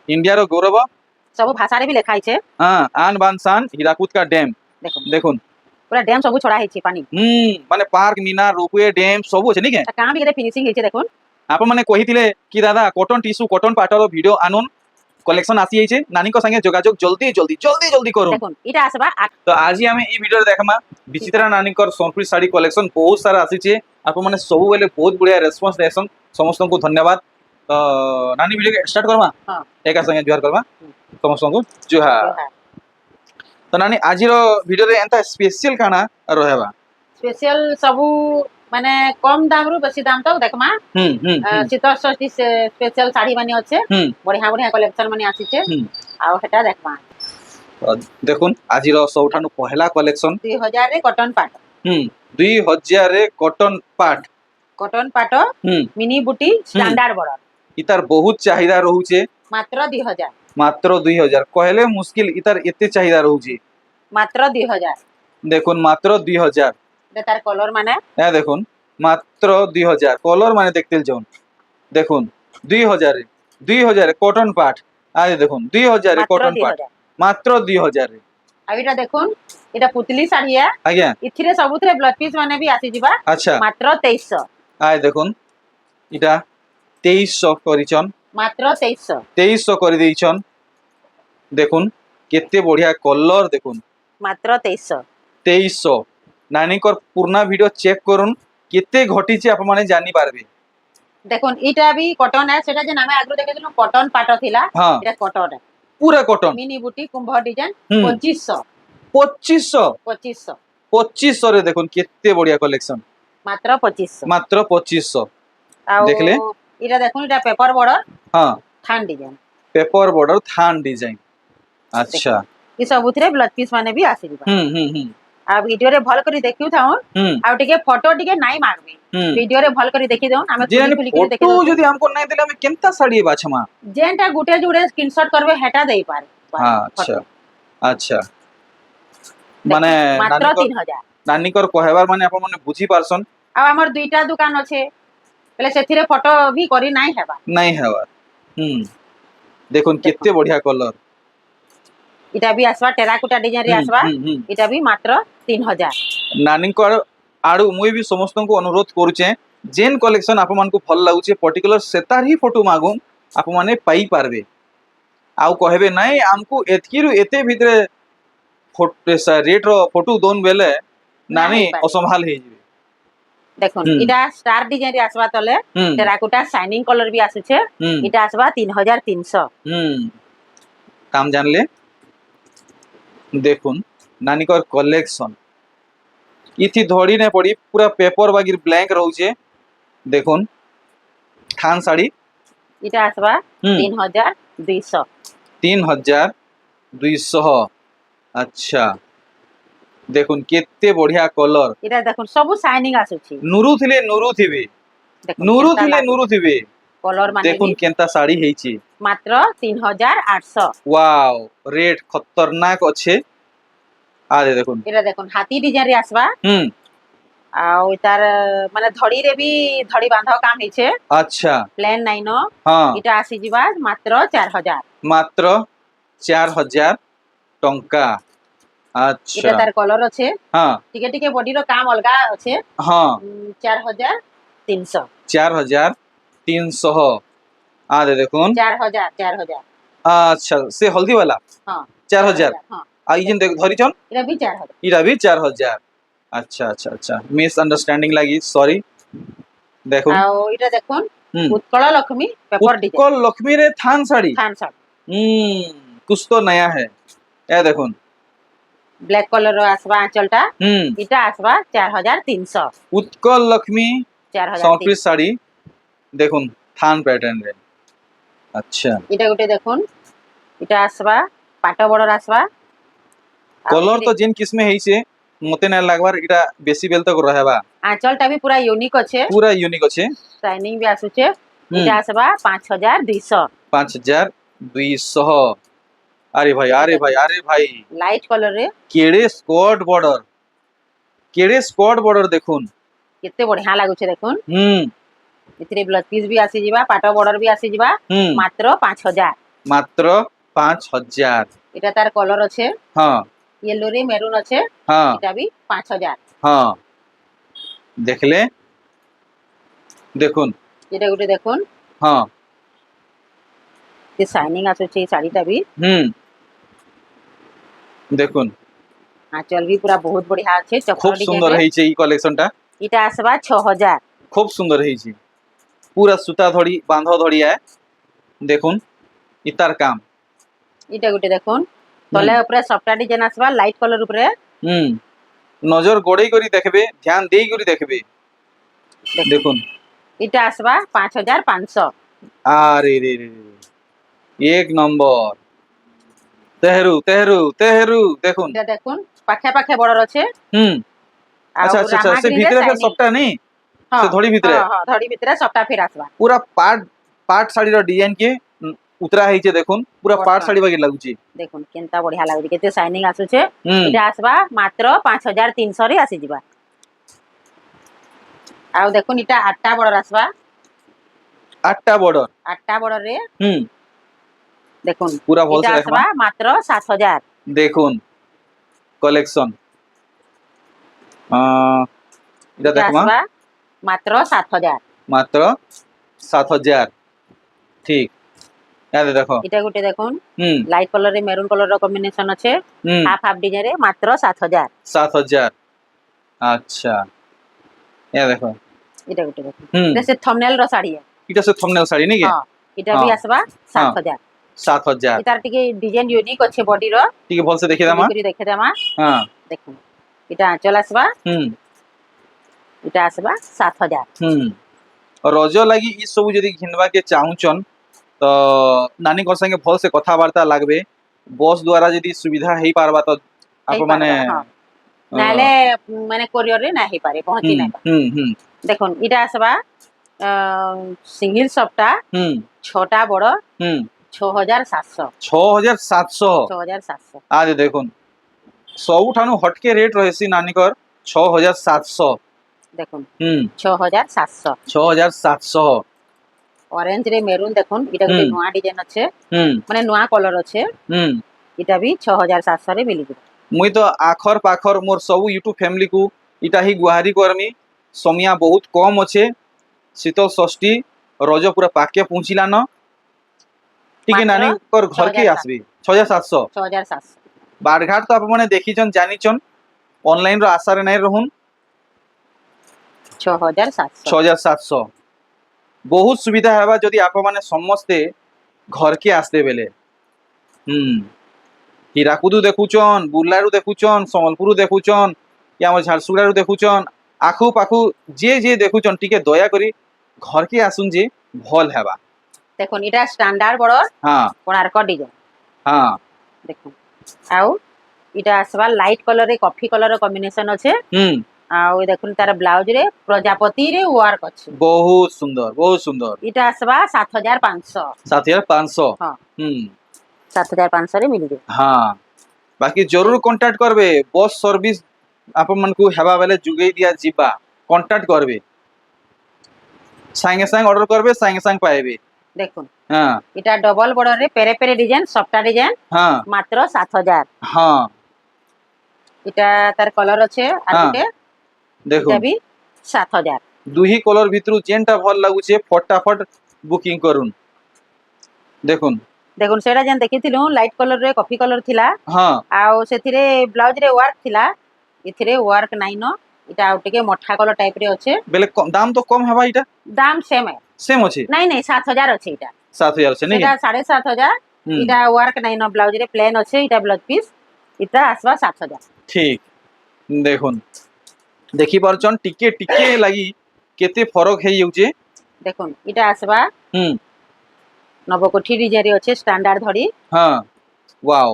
India रो गौरव सब भाषा रे भी लिखा है। हाँ आन बान शान हीराकुद का डैम देखो देखुन पूरा डैम सब छड़ा है पानी माने पार्क मीनार रोपवे डैम सब अच्छे निके काम भी केते फिनिशिंग है देखो। आपण माने कहिथिले कि दादा कॉटन टिश्यू कॉटन पाटर वीडियो आनुन कलेक्शन आसी जाइछे नानी को संगे जोगाजोग जल्दी जल्दी जल्दी जल्दी करू देखो इटा आसबा तो आज ही हमें ई वीडियो देखमा विचित्रा नानी कर संस्कृत साड़ी कलेक्शन बहुत सारा आसीछे आपण माने सब बेले बहुत बढ़िया रेस्पॉन्स देसन समस्त को धन्यवाद तो नानी वीडियो के स्टार्ट करवा हां एका संगे जुहार करवा समस्त को जुहार तो नानी आज रो वीडियो रे एंता स्पेशल काना रहेबा स्पेशल सब माने कम दाम रु बेसी दाम तो देखमा शीतल षष्ठी स्पेशल साड़ी माने अच्छे बढ़िया बढ़िया कलेक्शन माने आसीछे आ हेटा देखमा देखुन आज रो सबठानु पहला कलेक्शन 2000 रे कॉटन पाट 2000 रे कॉटन पाट मिनी बुटी स्टैंडर्ड बॉर्डर इतार बहुत चाहिदा रहउचे मात्र 2000 कहले मुश्किल इतार एते चाहिदा रहउचे मात्र 2000 देखुन मात्र 2000 तार कलर माने ए देखुन मात्र 2000 कलर माने देखतेल जौन देखुन 2000 कॉटन पाट आरे देखुन 2000 कॉटन पाट मात्र 2000 रे आइटा देखुन एटा पुतली साड़ी है आज्ञा इथिरे सबुथरे ब्लाउज पीस माने भी आसी जिबा अच्छा मात्र 2300 आय देखुन इटा 2300 करिचन मात्र 2300 कर देइचन देखुन केते बढ़िया कलर देखुन मात्र 2300 नानी कर पुरना वीडियो चेक करूँ केते घटी चे आप माने जानी पारबे देखुन इटा भी कॉटन है सेटा जे नामे आगरो देखेछन कॉटन पाट थिला हाँ। एटा कॉटन है पूरा कॉटन मिनी बुटी कुंभ डिजाइन 2500 रे देखुन केते बढ़िया कलेक्शन मात्र 2500 देखले इटा देखुन इटा पेपर बॉर्डर हां थान डिजाइन पेपर बॉर्डर थान डिजाइन अच्छा ई सबुथरे ब्लाउज पीस माने भी आसी दिबा आ वीडियो रे भल करी देखिउ थाउ आ टिके फोटो टिके नाइ मारबे वीडियो रे भल करी देखि दउ हमें खुली खुली के देखि फोटो जदी हमको नाइ देले हमें केनता साड़ी बाछमा जेनटा गुटे जुड़े स्क्रीनशॉट करबे हेटा देई पारे हां अच्छा अच्छा माने मात्र 3000 नानी कर कहबार माने आपन माने बुझी पारसन आ हमर दुईटा दुकान अछि पहले सेथिरे फोटो भी करी नाइ हेबा देखुन केते बढ़िया कलर इटा भी आसवा टेराकोटा डिजाइन रे आसवा इटा भी मात्र 3000 नानी को आडू मुई भी समस्त को अनुरोध करूचे जेन कलेक्शन आप मान को भल लागुचे पर्टिकुलर सेतार ही फोटो मागू आप माने पाई पारबे आउ कहबे नाही हमको एतकी रु एते भितरे फोटो रेट रो फोटो दोन बेले नानी असंभाल हे जिवे देखुन इटा स्टार डिजाइन रे आसवा तले टेराकोटा शाइनिंग कलर भी आछे इटा आसवा 3300 काम जान ले देखुन नानी कर कलेक्शन इथि धड़ी ने पड़ी पूरा पेपर बागिर ब्लैंक रहउचे देखुन थान साड़ी इटा आसबा 3200 अच्छा देखुन केते बढ़िया कलर इटा देखुन सब शाइनिंग आसुची नुरु थिबे कलर माने देखुन केनता साड़ी हेची मात्र 3800 वाओ रेट खतरनाक अच्छे आरे देखुन एरा देखुन हाथी डिजाइन रे आसबा आ तार माने धड़ी रे भी धड़ी बांधा काम हेछे अच्छा प्लेन नाइ न हां इटा आसी जिबा मात्र 4000 टंका अच्छा इटा तार कलर अच्छे हां टिके टिके बॉडी रो काम अलगा अच्छे हां 4300 आरे देखुन 4000 अच्छा से हल्दी वाला हां 4000 हां आ इजन देख धरी छन इरा भी 4000 अच्छा मिस अंडरस्टैंडिंग लागी सॉरी देखुन आ इटा देखुन उत्कल लक्ष्मी पेपर डिजाइन उत्कल लक्ष्मी रे थान साड़ी कुछ तो नया है ए देखुन ब्लैक कलर आसबा आंचलटा इटा आसबा 4300 उत्कल लक्ष्मी 4000 संस्कृत साड़ी देखुन थान पैटर्न रे अच्छा इटा गुटे देखुन इटा आसबा पाट बॉर्डर आसबा कलर तो जिन किस्म है से मते न लागबार इटा बेसी बेल तक रहबा आंचलटा भी पूरा यूनिक अच्छे शाइनिंग भी आसुचे इटा आसबा 5200 अरे भाई लाइट कलर रे केड़े स्कॉट बॉर्डर देखुन केते बढ़िया लागुचे देखुन इतरे ब्लाउज पीस भी आसी जिबा पाट बॉर्डर भी आसी जिबा मात्र 5000 মাত্র 5000। এটা তার কলর আছে হ্যাঁ ইয়েলো রে মেরুন আছে হ্যাঁ এটা ବି 5000। হ্যাঁ দেখলে দেখুন এটা গুটে দেখুন হ্যাঁ যে শাইনিং আসুଛି এই শাড়ীটা ବି দেখুন আঁচল ବି পুরা বহুত বঢ়িয়া আছে খুব চক্র সুন্দর ডিজাইন হয়েছে এই কলেকশনটা, এটা আসবা 6000। খুব সুন্দর হয়েছে। পুরা সুতা ধড়ি বাঁধ ধড়িয়া দেখুন ইতার কাম। এটা গুটে দেখুন তলে উপরে সফটা ডিজাইন আসবা লাইট কলর উপরে হুম নজর গড়েই করি দেখবে, ধ্যান দেই করি দেখবে। দেখুন এটা আসবা 5500। আরে রে রে রে, এক নম্বর। তেহেরু তেহেরু তেহেরু দেখুন। এটা দেখুন পাখে পাখে বড় আছে হুম ଆଉ আচ্ছা আচ্ছা আচ্ছা, সে ରାମାଗ୍ରୀରେ ভিতরে ফের shining। সবটা নেই, ହଁ ସେ ଧଡ଼ି ଭିତରେ? ହଁ ଧଡ଼ି ଭିତରେ ସଫ୍ଟା ଫେର আসবা পুরা পাট পাট শাড়ির ডিজাইন কে উতরা হয়েছে দেখুন, পুরা পাট শাড়ি বাকি লাগুছে। দেখুন কেনতা বঢ়িয়া লাগুছে কেতে শাইনিং আসুছে। হুম এটা আসবা মাত্র 5300 রে আসি ଯିବା। ଆଉ দেখুন এটা 8টা বড় আসবা 8টা বর্ডার। 8টা বড় রে হুম দেখুন পুরা এটা ভলসে দেখবা। আসবা মাত্র 7000। দেখুন কালেকশন এটা এটা দেখবা আসবা মাত্র 7000। মাত্র 7000। ঠিক ইয়াতে দেখো। এটা গুটে দেখুন হুম লাইট কলর রে মেরুন কলর র কম্বিনেশন আছে হুম হাফ হাফ ডিজাইন রে মাত্র 7000। 7000। আচ্ছা ইয়া দেখো। এটা গুটে দেখুন হুম এটা সে থম্বনেল র শাড়ী এটা সে থম্বনেল শাড়ি নাকি? হ্যাঁ এটা भी আসবা 7000। 7000। এটার টিকে ডিজাইন ইউনিক আছে বডি র ঠিক ভলসে দেখি দামা। করে দেখে দেমা হ্যাঁ দেখুন এটা আঁচল আসবা হুম এটা আসবা 7000। হুম রজ লাগি ই সবু যদি ঘিনবাকে চাহুছন তো নানিଙ୍କ संगे ভলসে কথাবার্তা লাগবে। বস দ্বারা যদি সুবিধা হেই পারবা তো আপ মানে নালে মানে কোরিয়র রে না হেই পারে পਹੁঁচি না পারে। হুম হুম দেখুন এটা আসবা সিঙ্গেল সফটা হুম 6টা বড় হুম 6700। 6700। 6700 আজ দেখুন ସବୁଠାରୁ ହଟକେ ରେଟ୍ ରହିଛି ନାନୀଙ୍କର 6700। দেখুন হুম 6700। 6700। অরেঞ্জ রে মেরুন দেখুন এটা গোটে নয়া ডিজাইন আছে হুম মানে নয়া কলর আছে হুম এটা भी 6700 রে মিলিଯିବ। মুই তো আখর পাখর মোর সবু यूट्यूब ফ্যামিলি কু ইটা হি গুহারি করমি। সমিয়া বহুত কম আছে, শীতল ষষ্ঠী রজ পুরা পাকে পৌঁছিলান। টিকে মাত্র নানীଙ୍କର ঘরকে 6700। আসবে 6700। 6700 বারঘাট তো আপনার দেখিছন জানিছন, অনলাইন র আশারে নাই রহুন। 6700 6700 বহুত সুবিধা হেবা যদি আপনার সমস্তে ঘরকে আসতে বেলে। হুম হীরাকুদু দেখুছন, বুর্লারু দেখুছন, সম্বলপুরু দেখুছন, কি আমার ঝারসুগুড়ারু দেখুছন, আখু পাখু যে যে দেখুছন টিকে দয়া করি ঘরকে আসুন যে ভাল হেবা। দেখুন এটা স্ট্যান্ডার্ড বড় হ্যাঁ কোଣାର୍କ ডিজাইন হ্যাঁ দেখুন ଆଉ এটা আসবা লাইট কলর রে কফি কলর কম্বিনেশন আছে হুম ଆଉ দেখুন তার ব্লাউজ রে প্রজাপতি রে ওয়ার্ক আছে বহুত সুন্দর বহুত সুন্দর। এটা আসবা 7500। 7500। হ্যাঁ হুম 7500 রে মিলি যাবে। হ্যাঁ বাকি জরুর কন্টাক্ট করবে। বস সর্ভিস আপনার হেবা বেলে যুগেই দিয়া যা কন্টাক্ট করবে, সাঙ্গে সাঙ্গে অর্ডার করবে সাঙ্গে সাঙ্গে পাইবে। দেখুন হ্যাঁ এটা ডবল বর্ডর রে পেরে পেরে ডিজাইন সফটা ডিজাইন হ্যাঁ মাত্র 7000। হ্যাঁ এটা তার কলর আছে আর হ্যাঁ গুটে দেখুন এটা भी 7000। দুহি কলর ভিতরু যেনটা ভাল লাগুছে ফটাফট বুকিং করুন। দেখুন দেখুন সেটা যেন দেখিছিলু লাইট কলর রে কফি কলর থিলা হ্যাঁ ଆଉ ସେଥିରେ ବ୍ଲାଉଜ ରେ ୱାର୍କ ଥିଲା ଏଥିରେ ୱାର୍କ ନାଇଁ ନ এটা ଆଉ ଟିକେ ମଠା କଲର ଟାଇପ ରେ ଅଛି বেলে দাম তো কম হেবা এটা দাম সেম সেম আছে। ନାଇଁ ନାଇଁ 7000 ଅଛି এটা 7000 আছে নাকি? সেটা 7500। হুম এটা ୱାର୍କ ନାଇଁ ନ ବ୍ଲାଉଜ ରେ ପ୍ଲେନ ଅଛି এটা ব্লাউজ পিস এটা আসবা 7000। ঠিক দেখুন দেখি পারছন টিকে টিকে লাগি কেতে ফরক হেই যাউছে। দেখুন এটা আসবা হুম নবকোঠি ডিজাইন রে আছে স্ট্যান্ডার্ড ধরি হ্যাঁ ওয়াও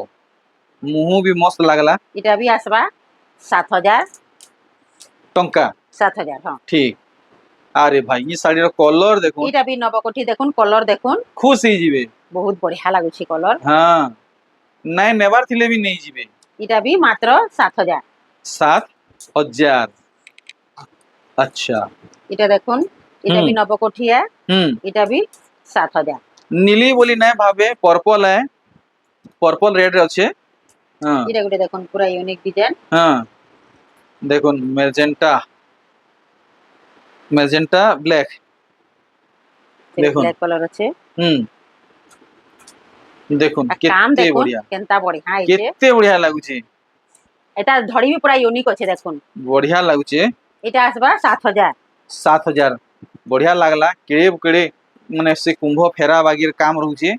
মুহু भी মস্ত লাগলা। এটা भी আসবা 7000। টঙ্কা 7000 হ্যাঁ ঠিক। আরে ভাই ই শাড়ির কলর দেখুন, এটা भी নবকোঠি দেখুন কলর দেখুন খুশ হয়ে যাবে। বহুত বঢ়িয়া লাগুছি কলর হ্যাঁ নাই নেবার থিলে भी নেই যাবে। এটা भी মাত্র 7000। 7000। আচ্ছা এটা দেখুন এটা भी নবকোঠিয়া হুম এটা भी 7000। नीली बोली नहीं भावे पर्पल है पर्पल रेड अच्छे हाँ এটা গুটে দেখুন পুরা ইউনিক ডিজাইন हाँ देखो मेजेंटा मेजेंटा ब्लैक দেখুন। ব্ল্যাক কালার আছে দেখুন আর কাম কেতে দেখুন বঢ়িয়া কেনতা বঢ়িয়া হইছে কেতে বঢ়িয়া লাগুছে এটা ধড়ি বি পুরা ইউনিক আছে দেখুন বঢ়িয়া লাগুছে এটা আসবা 7000 7000 বঢ়িয়া লাগলা কেড়ে কেড়ে মানে সে কুম্ভ ফেরা বাগির কাম রহুছে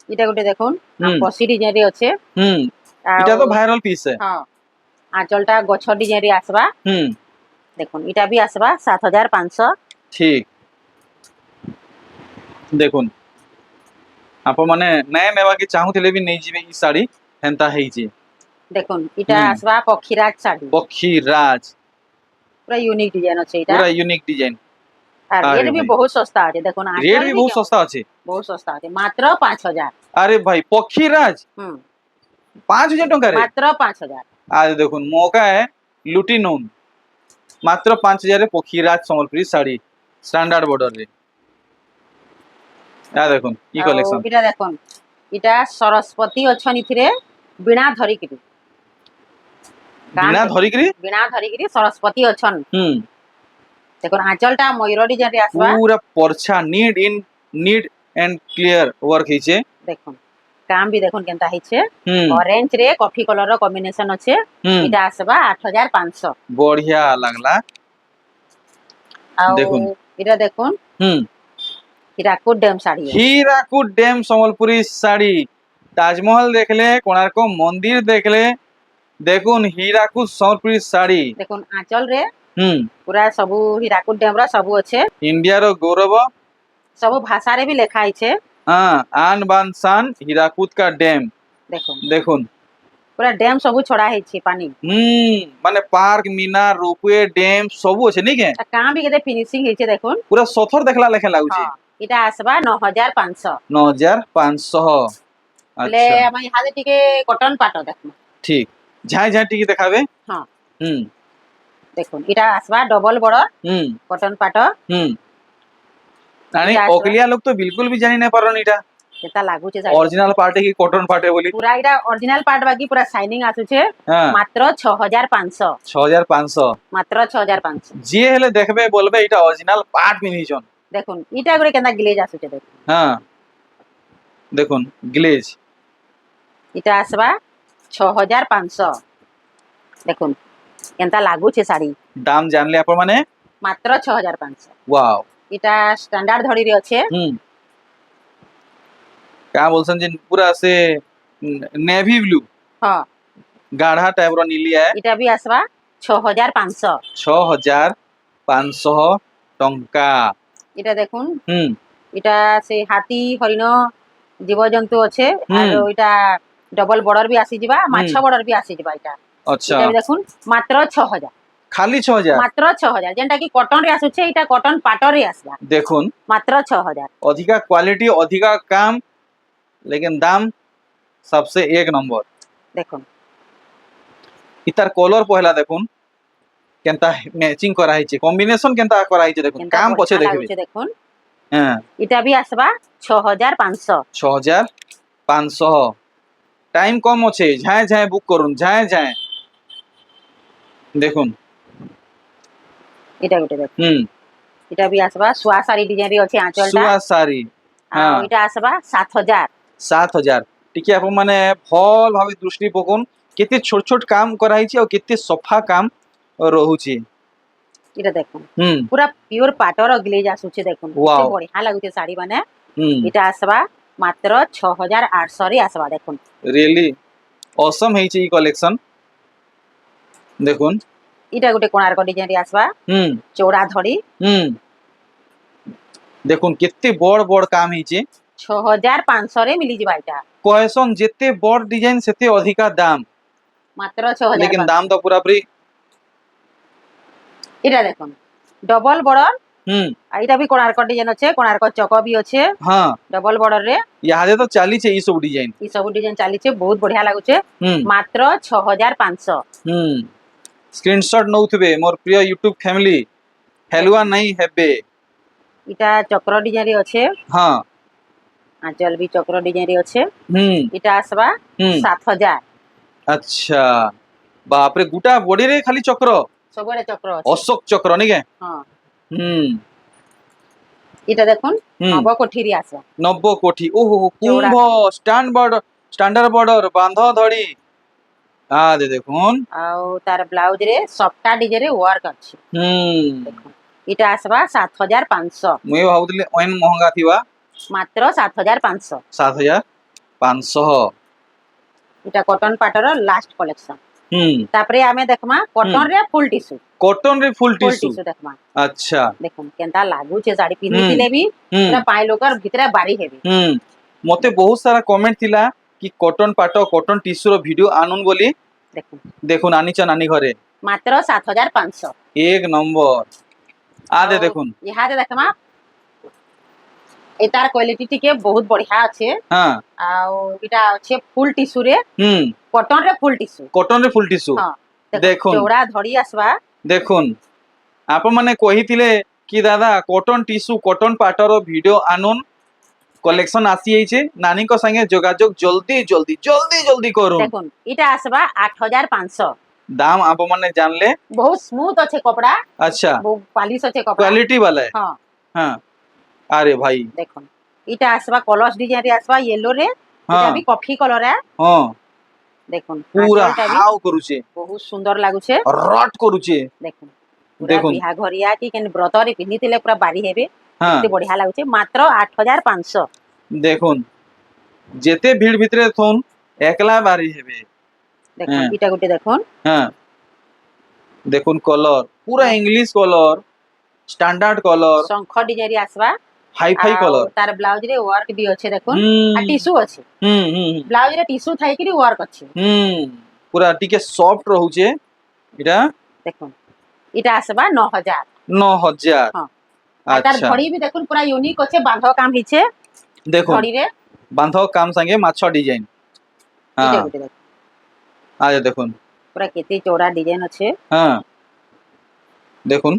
এটা গুটে দেখুন হুম। কষি ডিজাইন রে আছে এটা তো ভাইরাল পিস है হ্যাঁ আঁচলটা গছ ডিজাইন রে আসবা হুম দেখুন এটা বি আসবা 7500 ঠিক দেখুন আপন মানে নয়া নেবা কি চাহুଥିଲେ ବି ନେଇଯିବେ ଇ ଶାଢୀ ହେନ୍ତା ହେଇଛି দেখুন এটা হুম। আসবা পক্ষীরাজ শাড়ি পক্ষী রাজ পুরা ইউনিক ডিজাইন আছে এটা পুরা ইউনিক ডিজাইন আর আরে রেট বি ভাই। বহুত সস্তা আছে দেখুন রেট ବି ବହୁତ ଶସ୍ତା ଅଛି বহুত সস্তা আছে মাত্র 5000 আরে ভাই পক্ষী রাজ হুম 5000 ଟଙ୍କାରେ মাত্র 5000 আজ দেখুন মৌকা है লুটি নুন মাত্র 5000 ରେ পক্ষী রাজ সম্বলপুରୀ ଶାଢୀ স্ট্যান্ডার্ড বর্ডর রে আ দেখুন ই কলেকশন এটা দেখুন এটা সরস্বতী অছন ইথিরে বিনা ধরিকিরি বিনা ধরিকরি বিনা ধরিকিরি সরস্বতী অছন হুম দেখুন আঁচলটা ময়ূর ডিজাইন রে আসবা पूरा परछा नीट एंड क्लियर वर्क ହେଇছে দেখুন কাম বি দেখুন কেনতা হইছে হুম অরেঞ্জ রে কফি কলর র কম্বিনেশন আছে হুম এটা আসবা 8500 বঢ়িয়া লাগলা আর দেখুন। এটা দেখুন হুম হীরাকুদ ড্যাম শাড়ি হীরাকুদ ড্যাম সম্বলপুরী শাড়ি তাজমহল দেখলে কোণার্ক মন্দির দেখলে দেখুন হীরাকুদ সম্বলপুরী শাড়ি দেখুন আঁচল রে হুম পুরা সবু হীরাকুদ ড্যাম র সবু আছে ইন্ডিয়ার গৌরব সবু ভাষারে বি লেখা আছে হ্যাঁ আন বান শান হীরাকুদ কা ড্যাম দেখুন দেখুন পুরা ড্যাম সবু ছড়া হয়েছে পানি মানে পার্ক মিনার রোপওয়ে ড্যাম সবু আছে নাকি আর কাম বি কেতে ফিনিশিং হয়েছে দেখুন পুরা সথর দেখলা লেখা লাগুছে হ্যাঁ, এটা আসবা 9500 9500 বলে আচ্ছা আমি হাতে টিকে কটন পাট দেখুন ঠিক ঝাঁ ঝাঁ টিকি দেখাবে হ্যাঁ হুম দেখুন এটা আসবা ডবল বড় হুম কটন পাট হুম आणि এটা আসবা- ओकलिया लोग तो बिल्कुल भी जानी नहीं पारन इटा যেটা লাগুছে ओरिजिनल पार्टी की कॉटन पार्टी बोली পুরা এটা অরিজিনাল পাট বাকি পুরা শাইনিং আসুছে हां মাত্র 6500 6500 মাত্র 6500 जे हेले देखबे बोलबे इटा ओरिजिनल पार्ट पिनिछन দেখুন এটা করে কেনা গ্লেজ আসুছে দেখুন हां দেখুন গ্লেজ এটা আসবা 6500 দেখুন কেনতা লাগুছে শাড়ি দাম জানলে আপন মানে মাত্র 6500 ওয়াও এটা স্ট্যান্ডার্ড ধরিরে আছে হুম का बोलसन जे पूरा से नेवी ब्लू হ্যাঁ गाढ़ा टाइप रो नीली है এটা বি আসবা 6500 6500 टंका এটা দেখুন হুম এটা সে হাতি হরিণ জীবজন্তু আছে হুম। আর ওইটা ডবল বর্ডর বি আসি যাবা মাছ বর্ডর বি আসি যাবা এটা अच्छा এটা বি দেখুন মাত্র 6000 खाली 6000 মাত্র 6000 যেটা কি কটন রে আসুছে এটা কটন পাটর রে আসবা দেখুন মাত্র 6000 अधिका क्वालिटी अधिका काम लेकिन दाम सबसे एक नंबर দেখুন इतार कलर पहला देखुन केनता मैचिंग करा हिचे कॉम्बिनेशन केनता करा हिचे देखुन কেনতা काम पछे বঢ়িয়া देखबे লাগুছে দেখুন हां এটা বি আসবা 6500 6500 टाइम कम আছে झाए झाए बुक করুন झाए झाए দেখুন এটা গোটে দেখুন হুম এটা বি আসবা সোয়া শাড়ি ডিজাইন রে আছে আঁচলটা সুয়া সারি আর হ্যাঁ। এটা আসবা 7000 7000 টিকে আপন মানে ভল ভাবে দৃষ্টি পকুন কেতে ছোট ছোট কাম করা হিছে আর কেতে সফা কাম রহুছি এটা দেখুন হুম পুরা পিওর পাটর গ্লেজ আসুছে দেখুন Wow. কেতে বঢ়িয়া লাগুছে শাড়ি মানে হুম এটা আসবা মাত্র 6800 রে আসবা দেখুন রিয়েলি অসম ହେଇଛି এই কলেকশন দেখুন এটা গোটে কোଣାর্ক ডিজাইন রে আসবা হুম চৌড়া ধড়ি হুম দেখুন কেতে বড় বড় কাম ହେଇଛି 6500 রে মিলি যাবা এটা কয়েসন যেতে বড় ডিজাইন সেতে অধিকা দাম মাত্র 6000 लेकिन দাম তো পুরাপুরি এটা দেখুন ডবল বর্ডর হুম আর এটা বি কোଣାর্ক ডিজাইন আছে কোଣାর্ক চক বি আছে হ্যাঁ ডবল বর্ডর রে ইহাদে তো চালিছে এই সব ডিজাইন এই সব ডিজাইন চালিছে বহুত বঢ়িয়া লাগুছে হুম মাত্র 6500 হুম স্ক্রিনশট নউথবে মোর প্রিয় ইউটিউব ফ্যামিলি হেলুয়া নাই হেবে এটা চক্র ডিজাইন রে আছে হ্যাঁ आंचल भी चक्र डिजाइन रे अच्छे हम्म इटा आसबा हम्म 7000 अच्छा बाप रे गुटा बॉडी रे खाली चक्र सबरे चक्र अच्छे अशोक चक्र नहीं के हाँ हम्म इटा देखुन हम्म। नव कोठीरी आसबा 90 कोठी ओहो चौड़ा। कुंभ स्टैंडर्ड बॉर्डर बांध धड़ी आ दे देखुन आउ तार ब्लाउज रे सफ्टा डिजाइन रे वर्क अच्छे देखुन इटा आसबा 7500 मुई भाबुतले ओइन महंगा थिबा मात्र 7500 7500 इटा कॉटन पाटर लास्ट कलेक्शन हम्म तापरे आमे देखमा कॉटन रे फुल टिश्यू कॉटन रे फुल टिश्यू देखमा अच्छा देखुन केनता लागू छे साड़ी पिन्हितिले भी पूरा पाय लोकर भितरे बारी हेबे मते बहुत सारा कमेंट थिला कि कॉटन पाटो कॉटन टिश्यू रो वीडियो आनुन बोली देखुन देखुन आनी चा नानी घरे मात्र 7500 एक नंबर आ दे देखुन यहाँ दे देखमा एतार क्वालिटी टिके बहुत बढ़िया अच्छे हां आउ इटा अच्छे फुल टिश्यू रे कॉटन रे फुल टिश्यू कॉटन रे फुल टिश्यू हां देखुन चौड़ा धड़ी आसबा देखुन आपण माने कहिथिले कि दादा कॉटन टिश्यू कॉटन पाटर वीडियो आनुन कलेक्शन आसी आइछे नानी को संगे जोगाजोग जल्दी जल्दी जल्दी जल्दी करू देखुन इटा आसबा 8500 दाम आप माने जानले बहुत स्मूथ अच्छे कपड़ा अच्छा बहुत पॉलिश अच्छे कपड़ा क्वालिटी वाला है हां हां अरे भाई देखुन इटा आसबा कलर्स डिजाइन रे आसबा येलो रे हाँ। इटा भी कॉफी कलर है हां देखुन पूरा आंचलटा भी हाव करूचे बहुत सुंदर लागू छे रट करूचे देखुन पूरा देखुन। बिहा घरिया की केन व्रत रे पिन्हितिले पूरा बारी हेबे हां एते बढ़िया लागू छे मात्र 8500 देखुन जेते भीड़ भितरे थोन एकला बारी हेबे देखुन हाँ। इटा गुटे देखुन हां देखुन कलर पूरा इंग्लिश कलर स्टैंडर्ड कलर शंख डिजाइन रे आसबा हाई फाई कलर तार ब्लाउज रे वर्क भी अच्छे देखुन आ टिश्यू अच्छे ब्लाउज रे टिश्यू थाई कि वर्क अच्छे पूरा टिके सॉफ्ट रहउचे इटा देखुन इटा आसबा 9000 9000 हां आ तार अच्छा घड़ी भी देखुन पूरा यूनिक अच्छे बांधो काम हिचे देखो घड़ी रे बांधो काम संगे माछो डिजाइन इटा हां गुटे देखुन आ देखुन पूरा केते चौड़ा डिजाइन अच्छे हां देखुन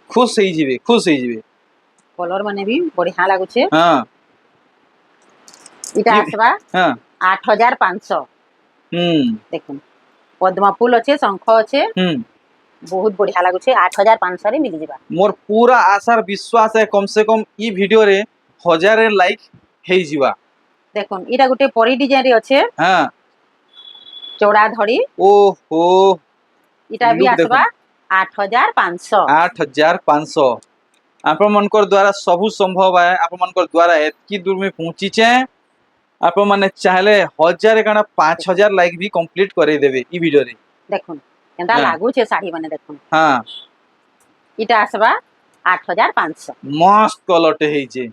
खुश होई जिवे कलर माने भी बढ़िया लागू छे हां इटा ये- आसबा हां 8500 देखुन पद्म फूल अच्छे शंख अच्छे बहुत बढ़िया लागू छे 8500 रे मिल जिबा मोर पूरा आशार विश्वास है कम से कम ई वीडियो रे 1000 लाइक हेई जिवा देखुन इटा गुटे परी डिजाइन रे अच्छे हां चौड़ा धड़ी ओहो इटा भी Look आसबा 8500 8500 आपण मनकर द्वारा सबु संभव है आपण मनकर द्वारा एतकी दूर में पहुंची छे आपण माने चाहले 1000 काना 5000 लाइक भी कंप्लीट करे देबे ई वीडियो रे देखुन केनता हाँ। लागू छे साड़ी माने देखुन हां इटा आसबा 8500 मस्त कलर टे हेई छे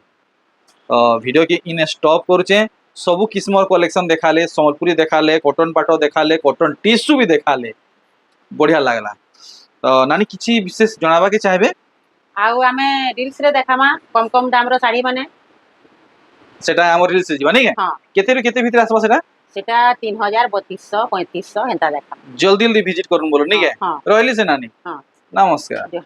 वीडियो के इन स्टॉप करूचे सबु किस्मर कलेक्शन देखाले संबलपुरी देखाले कॉटन पाटो देखाले कॉटन टिश्यू भी देखाले बढ़िया लागला तो नानी किछि विशेष जणाबा के चाहबे आउ आमे रील्स रे देखामा कम कम दाम रो साड़ी माने सेटा हमर रील्स जीवा नहीं हां केते रे केते भीतर आसबा सेटा सेटा 3000 3200 3500 हेंता देखा जल्दी जल्दी विजिट करूँ बोलो नहीं है हां रहली से नानी हां नमस्कार जो